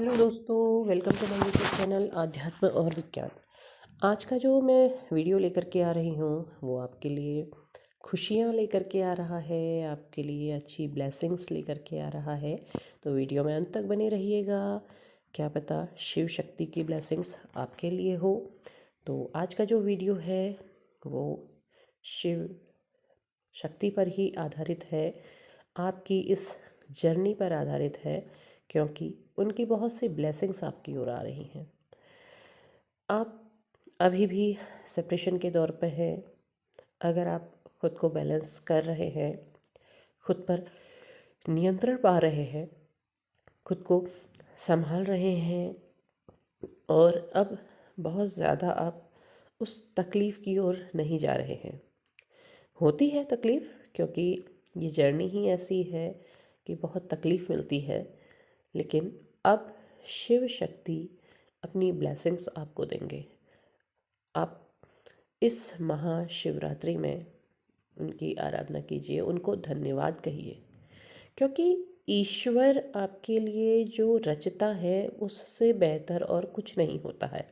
Hello दोस्तों, welcome to my YouTube channel आध्यात्म और विज्ञान। आज का जो मैं वीडियो लेकर के आ रही हूँ वो आपके लिए खुशियाँ लेकर के आ रहा है, आपके लिए अच्छी ब्लेसिंग्स लेकर के आ रहा है। तो वीडियो में अंत तक बने रहिएगा, क्या पता शिव शक्ति की ब्लेसिंग्स आपके लिए हो। तो आज का जो वीडियो है वो शिव शक्ति पर ही आधारित है, आपकी इस जर्नी पर आधारित है, क्योंकि उनकी बहुत सी ब्लेसिंग्स आपकी ओर आ रही हैं। आप अभी भी सेपरेशन के दौर पे हैं। अगर आप खुद को बैलेंस कर रहे हैं, खुद पर नियंत्रण पा रहे हैं, खुद को संभाल रहे हैं और अब बहुत ज़्यादा आप उस तकलीफ़ की ओर नहीं जा रहे हैं। होती है तकलीफ़, क्योंकि ये जर्नी ही ऐसी है कि बहुत तकलीफ़ मिलती है, लेकिन अब शिव शक्ति अपनी ब्लेसिंग्स आपको देंगे। आप इस महाशिवरात्रि में उनकी आराधना कीजिए, उनको धन्यवाद कहिए, क्योंकि ईश्वर आपके लिए जो रचता है उससे बेहतर और कुछ नहीं होता है।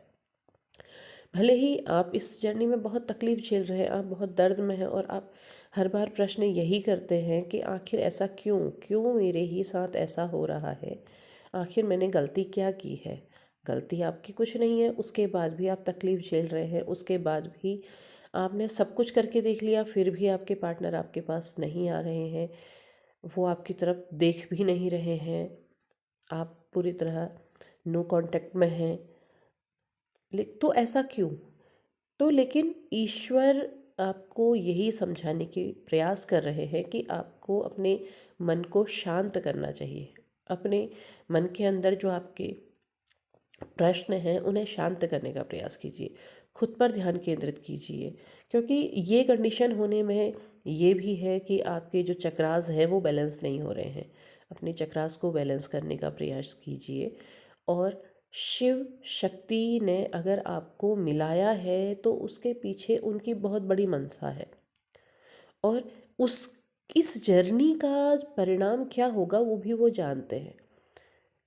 भले ही आप इस जर्नी में बहुत तकलीफ़ झेल रहे हैं, आप बहुत दर्द में हैं और आप हर बार प्रश्न यही करते हैं कि आखिर ऐसा क्यों क्यों मेरे ही साथ ऐसा हो रहा है, आखिर मैंने गलती क्या की है। गलती आपकी कुछ नहीं है, उसके बाद भी आप तकलीफ़ झेल रहे हैं, उसके बाद भी आपने सब कुछ करके देख लिया, फिर भी आपके पार्टनर आपके पास नहीं आ रहे हैं, वो आपकी तरफ देख भी नहीं रहे हैं, आप पूरी तरह नो कांटेक्ट में हैं। तो ऐसा क्यों? तो लेकिन ईश्वर आपको यही समझाने के प्रयास कर रहे हैं कि आपको अपने मन को शांत करना चाहिए। अपने मन के अंदर जो आपके प्रश्न हैं उन्हें शांत करने का प्रयास कीजिए, खुद पर ध्यान केंद्रित कीजिए, क्योंकि ये कंडीशन होने में ये भी है कि आपके जो चक्रास है वो बैलेंस नहीं हो रहे हैं। अपने चक्रास को बैलेंस करने का प्रयास कीजिए। और शिव शक्ति ने अगर आपको मिलाया है तो उसके पीछे उनकी बहुत बड़ी मनसा है, और उस इस जर्नी का परिणाम क्या होगा वो भी वो जानते हैं।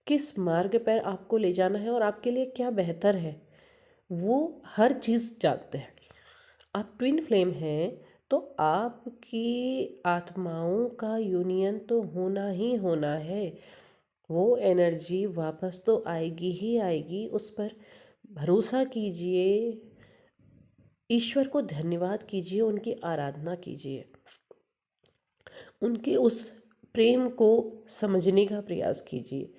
किस मार्ग पर आपको ले जाना है और आपके लिए क्या बेहतर है, वो हर चीज़ जानते हैं। आप ट्विन फ्लेम हैं, तो आपकी आत्माओं का यूनियन तो होना ही होना है। वो एनर्जी वापस तो आएगी ही आएगी, उस पर भरोसा कीजिए, ईश्वर को धन्यवाद कीजिए, उनकी आराधना कीजिए, उनके उस प्रेम को समझने का प्रयास कीजिए।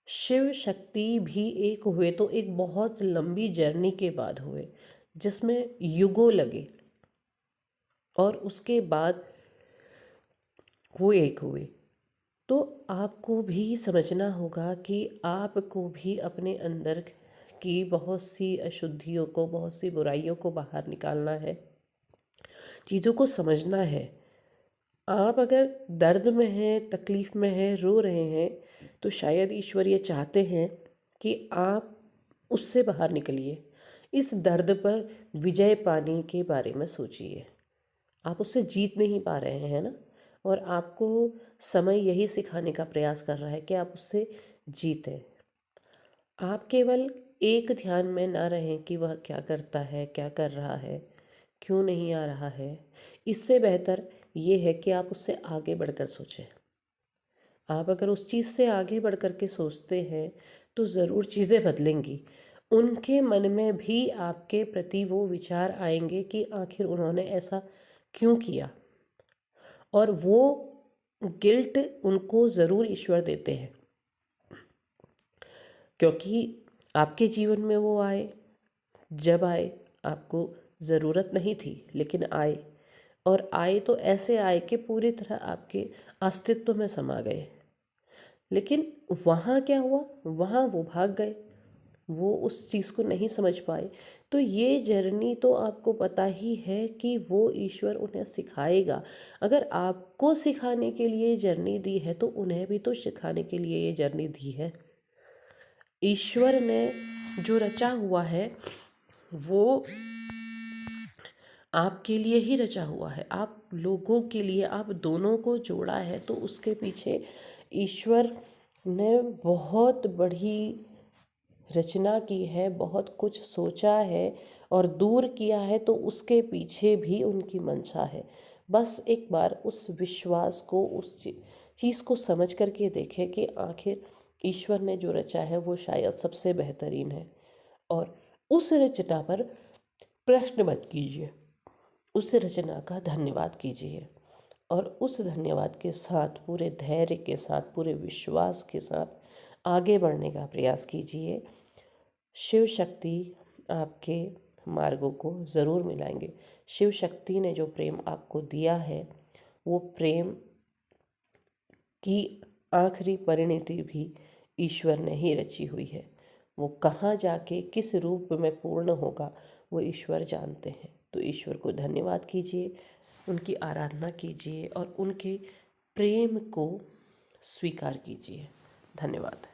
शिव शक्ति भी एक हुए तो एक बहुत लंबी जर्नी के बाद हुए, जिसमें युगों लगे, और उसके बाद वो एक हुए। तो आपको भी समझना होगा कि आपको भी अपने अंदर की बहुत सी अशुद्धियों को, बहुत सी बुराइयों को बाहर निकालना है, चीज़ों को समझना है। आप अगर दर्द में हैं, तकलीफ़ में हैं, रो रहे हैं, तो शायद ईश्वर ये चाहते हैं कि आप उससे बाहर निकलिए। इस दर्द पर विजय पाने के बारे में सोचिए। आप उससे जीत नहीं पा रहे हैं ना, और आपको समय यही सिखाने का प्रयास कर रहा है कि आप उससे जीतें। आप केवल एक ध्यान में ना रहें कि वह क्या करता है, क्या कर रहा है, क्यों नहीं आ रहा है। इससे बेहतर ये है कि आप उससे आगे बढ़कर सोचें। आप अगर उस चीज़ से आगे बढ़ कर के सोचते हैं तो ज़रूर चीज़ें बदलेंगी। उनके मन में भी आपके प्रति वो विचार आएंगे कि आखिर उन्होंने ऐसा क्यों किया, और वो गिल्ट उनको ज़रूर ईश्वर देते हैं, क्योंकि आपके जीवन में वो आए, जब आए आपको ज़रूरत नहीं थी, लेकिन आए, और आए तो ऐसे आए कि पूरी तरह आपके अस्तित्व में समा गए। लेकिन वहाँ क्या हुआ, वहाँ वो भाग गए, वो उस चीज़ को नहीं समझ पाए। तो ये जर्नी तो आपको पता ही है कि वो ईश्वर उन्हें सिखाएगा। अगर आपको सिखाने के लिए जर्नी दी है तो उन्हें भी तो सिखाने के लिए ये जर्नी दी है। ईश्वर ने जो रचा हुआ है वो आपके लिए ही रचा हुआ है, आप लोगों के लिए, आप दोनों को जोड़ा है, तो उसके पीछे ईश्वर ने बहुत बड़ी रचना की है, बहुत कुछ सोचा है और दूर किया है, तो उसके पीछे भी उनकी मंशा है। बस एक बार उस विश्वास को, उस चीज़ को समझ करके देखें कि आखिर ईश्वर ने जो रचा है वो शायद सबसे बेहतरीन है। और उस रचना पर प्रश्न मत कीजिए, उस रचना का धन्यवाद कीजिए और उस धन्यवाद के साथ, पूरे धैर्य के साथ, पूरे विश्वास के साथ आगे बढ़ने का प्रयास कीजिए। शिव शक्ति आपके मार्गों को ज़रूर मिलाएंगे। शिव शक्ति ने जो प्रेम आपको दिया है, वो प्रेम की आखिरी परिणति भी ईश्वर ने ही रची हुई है। वो कहाँ जाके किस रूप में पूर्ण होगा वो ईश्वर जानते हैं। तो ईश्वर को धन्यवाद कीजिए, उनकी आराधना कीजिए और उनके प्रेम को स्वीकार कीजिए। धन्यवाद।